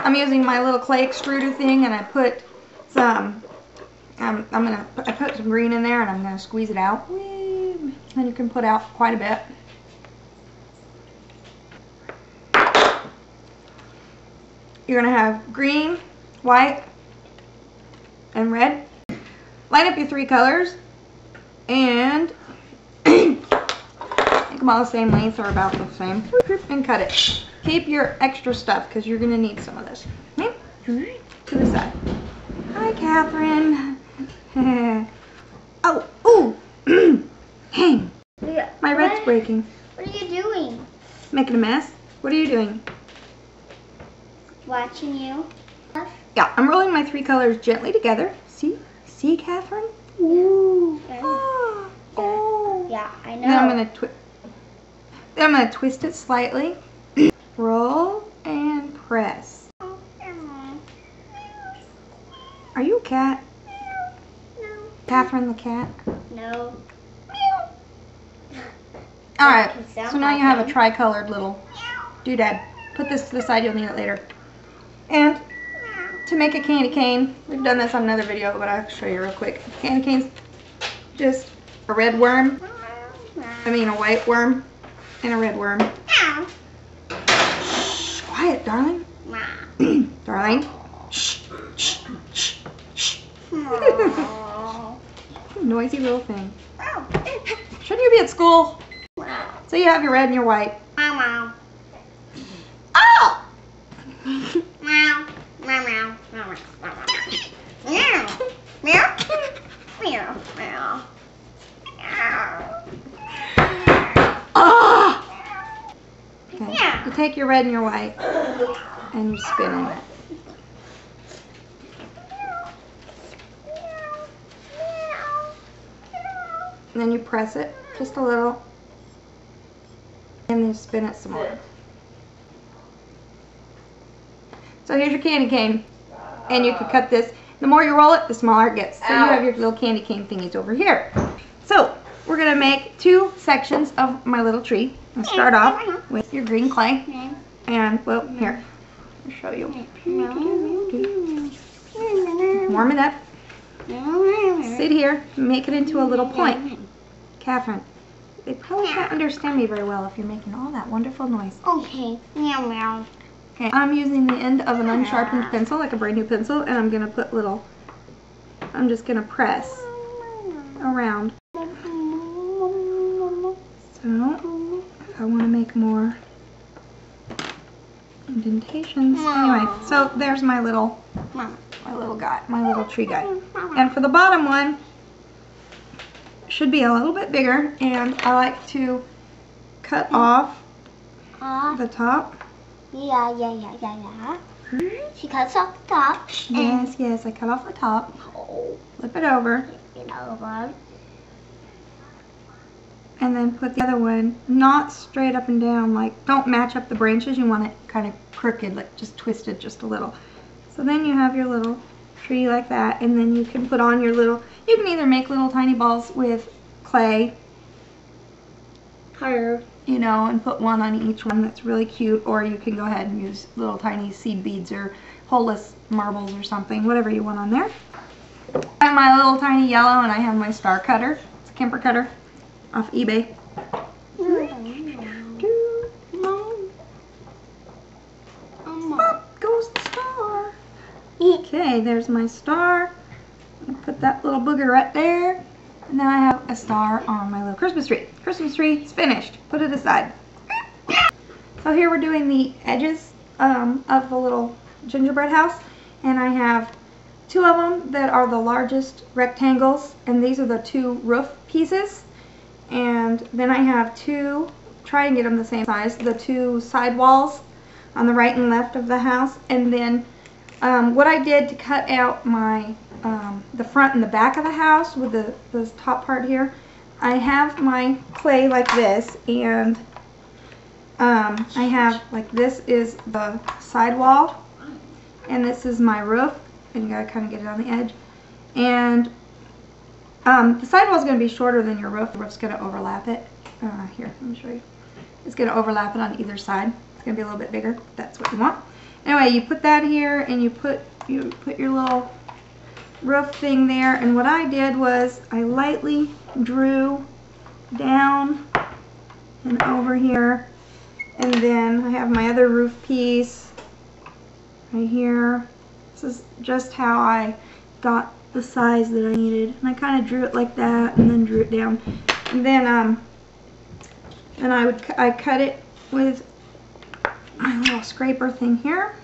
I'm using my little clay extruder thing, and I put some, I put some green in there, and I'm gonna squeeze it out. And you can put out quite a bit. You're gonna have green, white, and red. Line up your 3 colors, and make them all the same length or about the same, and cut it. Keep your extra stuff because you're going to need some of this. Okay? To the side. Hi, Catherine. Oh, ooh. Hang. My red's breaking. What are you doing? Making a mess. What are you doing? Watching you. Yeah, I'm rolling my 3 colors gently together. See? See, Catherine? Ooh. Oh. Oh. Yeah, I know. Then I'm gonna twist it slightly. Roll and press. Are you a cat? No. Catherine the cat? No. Alright, so now you have a tri-colored little doodad. Put this to the side, you'll need it later. And to make a candy cane, we've done this on another video, but I'll show you real quick. Candy cane's just a red worm, a white worm, and a red worm. Shh, quiet, darling. Darling. Shh, shh, shh, shh. Noisy little thing. Shouldn't you be at school? So you have your red and your white. Oh! Okay. You take your red and your white and you spin in it. And then you press it just a little and then you spin it some more. So here's your candy cane, and you can cut this. The more you roll it, the smaller it gets. So you have your little candy cane thingies over here. So we're going to make 2 sections of my little tree. I'll start off with your green clay. And, well, here, I'll show you. Warm it up. Sit here, make it into a little point. Catherine, they probably can't understand me very well if you're making all that wonderful noise. Okay. Meow meow. Okay, I'm using the end of an unsharpened pencil, like a brand new pencil, and I'm going to put little, I'm just going to press around. So, I want to make more indentations. Anyway, so there's my little guy, my little tree guy. And for the bottom one, it should be a little bit bigger, and I like to cut off the top. Yeah. She cuts off the top. Yes, I cut off the top. Flip it over. And then put the other one not straight up and down, like don't match up the branches. You want it kind of crooked, like just twisted just a little. So then you have your little tree like that, and then you can put on your little, you can either make little tiny balls with clay, you know, and put one on each one. That's really cute. Or you can go ahead and use little tiny seed beads or holeless marbles or something, whatever you want on there. I have my little tiny yellow, and I have my star cutter. It's a Kemper cutter off eBay. Up goes the star. Okay, there's my star. I'll put that little booger right there. And now I have a star on my little Christmas tree. Christmas tree is finished. Put it aside. So here we're doing the edges of the little gingerbread house. And I have 2 of them that are the largest rectangles. And these are the 2 roof pieces. And then I have 2, try and get them the same size, the 2 side walls on the right and left of the house. And then what I did to cut out my the front and the back of the house with this top part here, I have my clay like this, and I have, like, this is the side wall, and this is my roof, and you gotta kind of get it on the edge. And the side wall is going to be shorter than your roof. The roof's going to overlap it. Here, let me show you. It's going to overlap it on either side. It's going to be a little bit bigger. That's what you want. Anyway, you put that here and you put your little roof thing there, and what I did was I lightly drew down and over here, and then I have my other roof piece right here. This is just how I got the size that I needed, and I kind of drew it like that and then drew it down, and then I cut it with my little scraper thing here.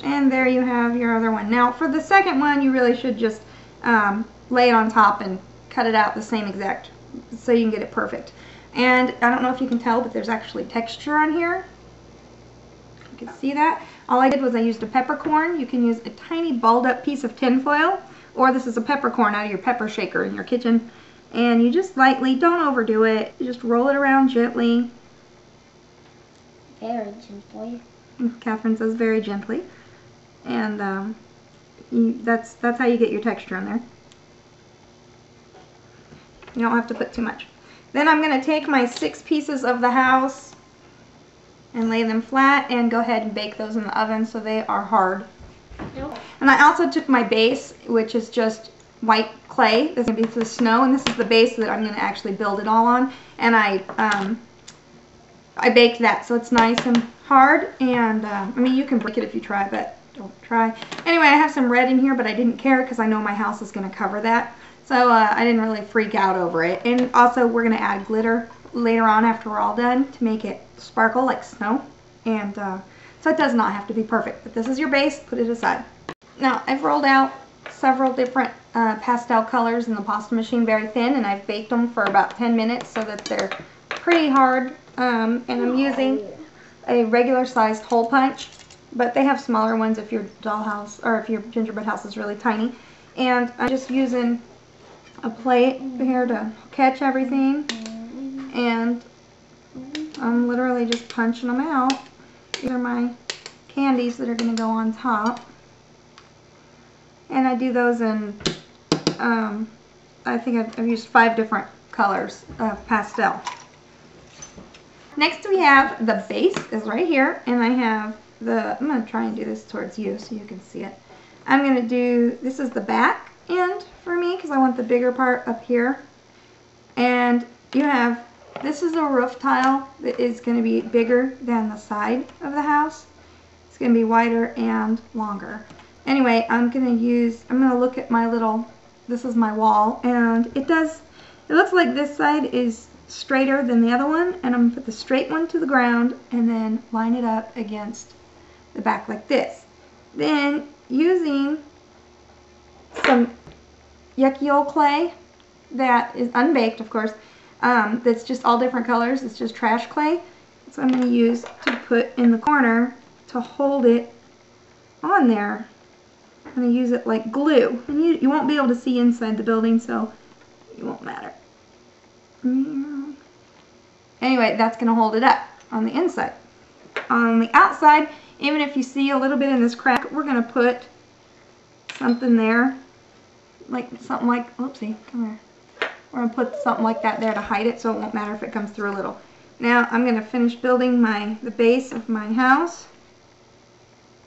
And there you have your other one. Now for the second one, you really should just lay it on top and cut it out the same exact so you can get it perfect. And I don't know if you can tell, but there's actually texture on here. You can see that. All I did was I used a peppercorn. You can use a tiny balled up piece of tin foil, or this is a peppercorn out of your pepper shaker in your kitchen. And you just lightly, don't overdo it, you just roll it around gently. Very gently. Catherine says very gently. And that's how you get your texture in there. You don't have to put too much. Then I'm going to take my 6 pieces of the house and lay them flat and go ahead and bake those in the oven so they are hard. Nope. And I also took my base, which is just white clay. This is going to be for the snow, and this is the base that I'm going to actually build it all on. And I baked that so it's nice and hard. And I mean, you can break it if you try, but don't try. Anyway, I have some red in here, but I didn't care because I know my house is going to cover that. So I didn't really freak out over it. And also we're going to add glitter later on after we're all done to make it sparkle like snow. And so it does not have to be perfect. But this is your base. Put it aside. Now I've rolled out several different pastel colors in the pasta machine very thin, and I've baked them for about 10 minutes so that they're pretty hard. And I'm using a regular sized hole punch, but they have smaller ones if your dollhouse or if your gingerbread house is really tiny. And I'm just using a plate here to catch everything, and I'm literally just punching them out. These are my candies that are going to go on top, and I do those in I think I've used 5 different colors of pastel. Next we have the base is right here, and I have I'm going to try and do this towards you so you can see it. I'm going to do, this is the back end for me because I want the bigger part up here. And you have, this is a roof tile that is going to be bigger than the side of the house. It's going to be wider and longer. Anyway, I'm going to look at my little, this is my wall, and it looks like this side is straighter than the other one, and I'm going to put the straight one to the ground and then line it up against the back like this. Then using some yucky old clay that is unbaked, of course, that's just all different colors, it's just trash clay, so I'm going to use to put in the corner to hold it on there. I'm going to use it like glue, and you won't be able to see inside the building, so it won't matter. Anyway, that's going to hold it up on the inside. On the outside, even if you see a little bit in this crack, we're going to put something there, like something like, oopsie, come here. We're going to put something like that there to hide it so it won't matter if it comes through a little. Now I'm going to finish building the base of my house.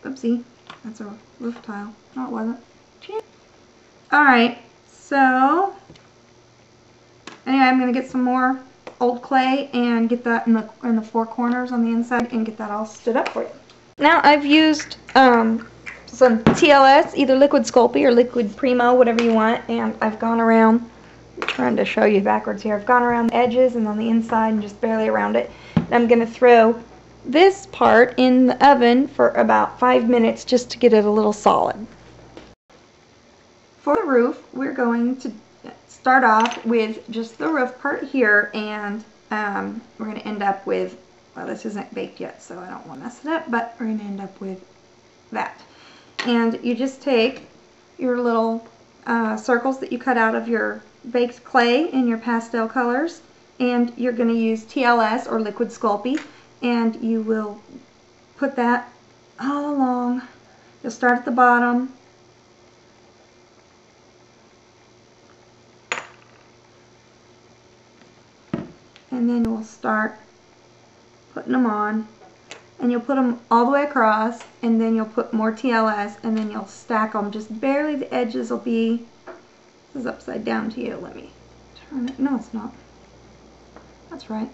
Oopsie, that's a roof tile. No, it wasn't. Alright, so anyway, I'm going to get some more old clay and get that in the 4 corners on the inside and get that all stood up for you. Now I've used some TLS, either liquid Sculpey or liquid Primo, whatever you want, and I've gone around, I'm trying to show you backwards here, I've gone around the edges and on the inside and just barely around it. And I'm going to throw this part in the oven for about 5 minutes just to get it a little solid. For the roof, we're going to start off with just the roof part here, and we're going to end up with, well, this isn't baked yet, so I don't want to mess it up, but we're going to end up with that. And you just take your little circles that you cut out of your baked clay in your pastel colors, and you're going to use TLS or liquid Sculpey, and you will put that all along. You'll start at the bottom and then we'll start putting them on. And you'll put them all the way across, and then you'll put more TLS, and then you'll stack them. Just barely the edges will be, this is upside down to you. Let me turn it. No, it's not. That's right.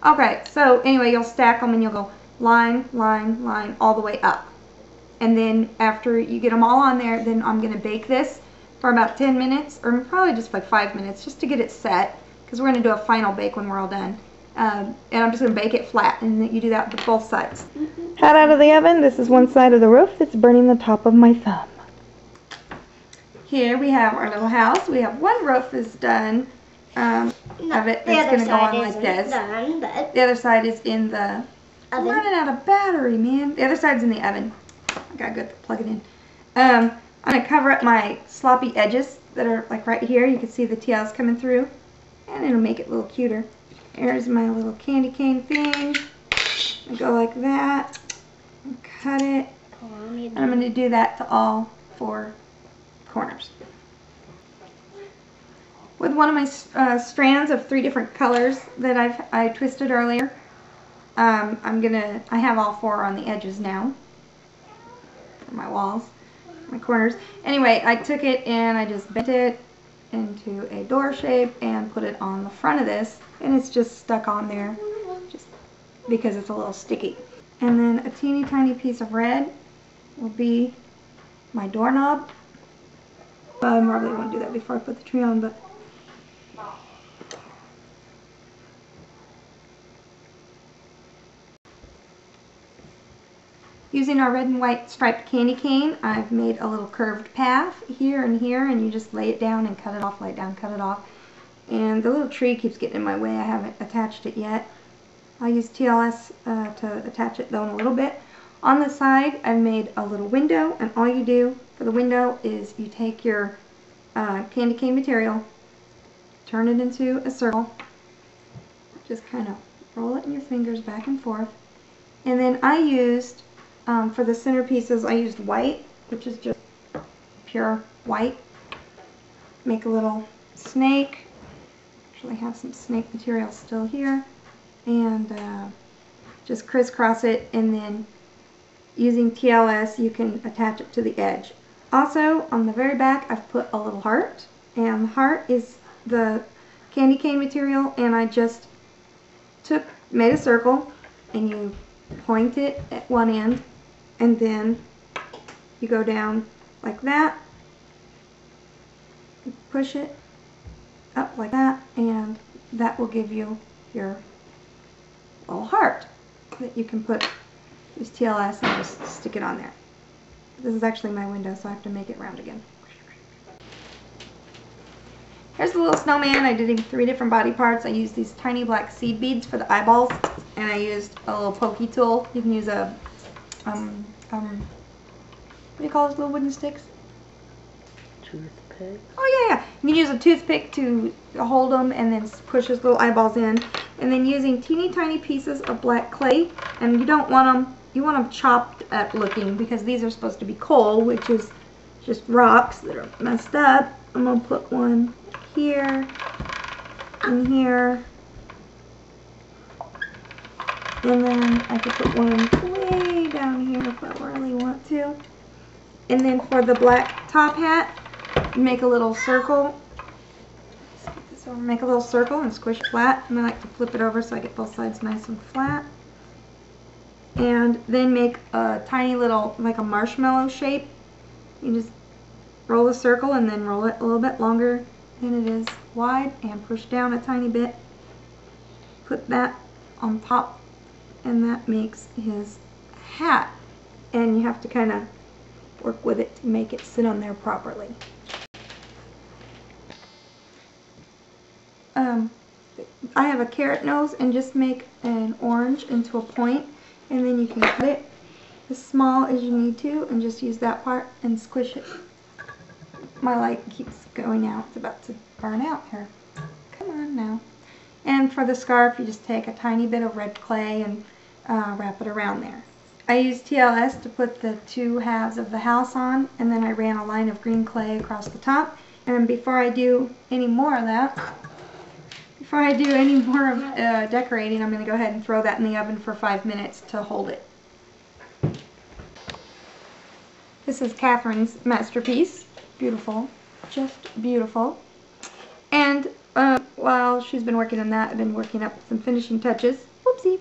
Okay, so anyway, you'll stack them and you'll go line, line, line, all the way up. And then after you get them all on there, then I'm going to bake this for about 10 minutes, or probably just like 5 minutes, just to get it set, because we're going to do a final bake when we're all done. And I'm just going to bake it flat, and you do that with both sides. Hot out of the oven. This is one side of the roof that's burning the top of my thumb. Here we have our little house. We have one roof is done of it. It's going to go on like this. The other side is in the oven. I'm running out of battery, man. The other side's in the oven. I gotta go plug it in. I'm going to cover up my sloppy edges that are like right here. You can see the TLs coming through, and it'll make it a little cuter. Here's my little candy cane thing. I go like that, and cut it, and I'm going to do that to all 4 corners. With one of my strands of 3 different colors that I twisted earlier, I have all 4 on the edges now for my walls, my corners. Anyway, I took it and I just bent it into a door shape and put it on the front of this, and it's just stuck on there just because it's a little sticky. And then a teeny tiny piece of red will be my doorknob. I probably won't do that before I put the tree on, but using our red and white striped candy cane, I've made a little curved path here and here, and you just lay it down and cut it off, lay it down, cut it off. And the little tree keeps getting in my way. I haven't attached it yet. I'll use TLS to attach it though in a little bit. On the side, I've made a little window, and all you do for the window is you take your candy cane material, turn it into a circle, just kind of roll it in your fingers back and forth, and then I used for the centerpieces, I used white, which is just pure white. Make a little snake. Actually have some snake material still here. And just crisscross it, and then using TLS you can attach it to the edge. Also, on the very back I've put a little heart, and the heart is the candy cane material, and I just made a circle, and you point it at one end, and then you go down like that, you push it up like that, and that will give you your little heart that you can use TLS and just stick it on there. This is actually my window, so I have to make it round again. Here's the little snowman. I did him 3 different body parts. I used these tiny black seed beads for the eyeballs, and I used a little pokey tool. You can use a what do you call those little wooden sticks? Toothpick. Oh yeah. You can use a toothpick to hold them and then push those little eyeballs in. And then using teeny tiny pieces of black clay, and you don't want them, you want them chopped up looking, because these are supposed to be coal, which is just rocks that are messed up. I'm going to put one here and here, and then I could put one way down here if I really want to. And then for the black top hat, make a little circle. So make a little circle and squish it flat, and I like to flip it over so I get both sides nice and flat. And then make a tiny little, like a marshmallow shape. You just roll the circle and then roll it a little bit longer than it is wide, and push down a tiny bit. Put that on top, and that makes his hat. And you have to kind of work with it to make it sit on there properly. I have a carrot nose, and just make an orange into a point, and then you can cut it as small as you need to, and just use that part and squish it. My light keeps going out. It's about to burn out here. Come on now. And for the scarf, you just take a tiny bit of red clay and wrap it around there. I used TLS to put the 2 halves of the house on, and then I ran a line of green clay across the top. And before I do any more of that, before I do any more of decorating, I'm going to go ahead and throw that in the oven for 5 minutes to hold it. This is Catherine's masterpiece. Beautiful. Just beautiful. And while she's been working on that, I've been working up some finishing touches. Whoopsie.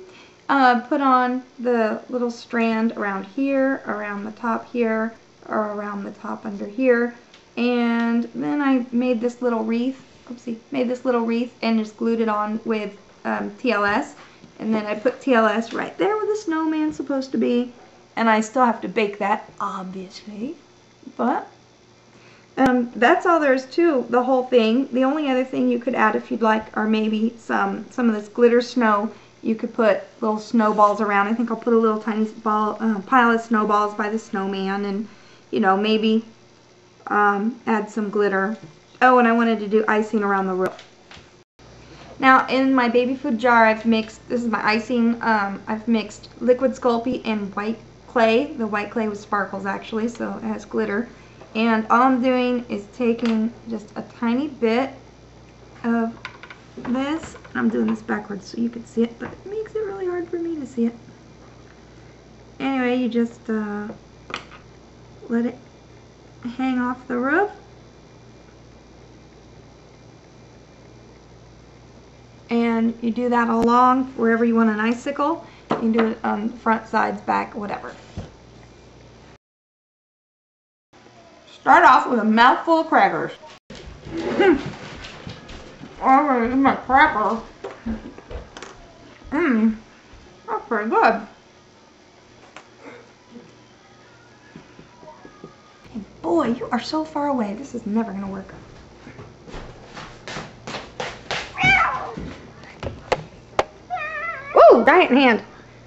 Put on the little strand around here, around the top here, or around the top under here. And then I made this little wreath. Oopsie. Made this little wreath and just glued it on with TLS. And then I put TLS right there where the snowman's supposed to be. And I still have to bake that, obviously. But that's all there is to the whole thing. The only other thing you could add if you'd like are maybe some of this glitter snow. You could put little snowballs around. I think I'll put a little tiny pile of snowballs by the snowman, and you know, maybe add some glitter. Oh, and I wanted to do icing around the roof. Now in my baby food jar, I've mixed, this is my icing, I've mixed liquid Sculpey and white clay. The white clay with sparkles actually, so it has glitter. And all I'm doing is taking just a tiny bit of this. I'm doing this backwards so you can see it, but it makes it really hard for me to see it. Anyway, you just let it hang off the roof. And you do that all along wherever you want an icicle. You can do it on the front, sides, back, whatever. Start off with a mouthful of crackers. Oh, this is my cracker. That's pretty good. Hey, boy, you are so far away. This is never going to work. Woo! Giant hand.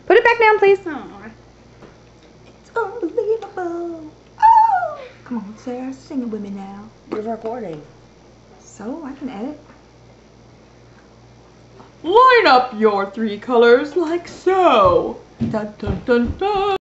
Put it back down, please. Aww. It's unbelievable. Oh! Come on, Sarah, sing it with me now. You're recording. So, I can edit. Line up your 3 colors like so. Dun dun dun dun.